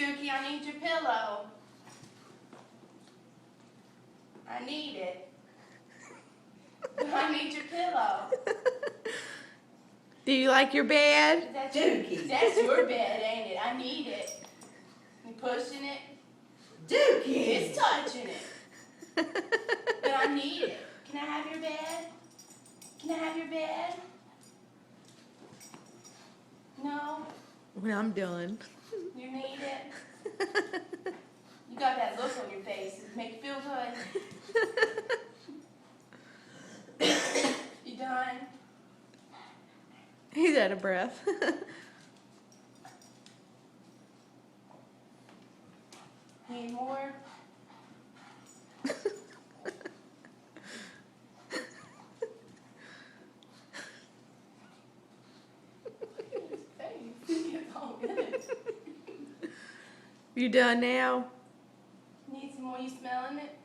Dookie, I need your pillow. I need it. I need your pillow. Do you like your bed? Dookie. That's your bed, ain't it? I need it. You pushing it? Dookie. It's touching it. But I need it. Can I have your bed? Can I have your bed? No? When I'm done. You need it? You got that look on your face. Does it make you feel good? You done? He's out of breath. Need more? It's all good. You done now? Need some more? You smelling it?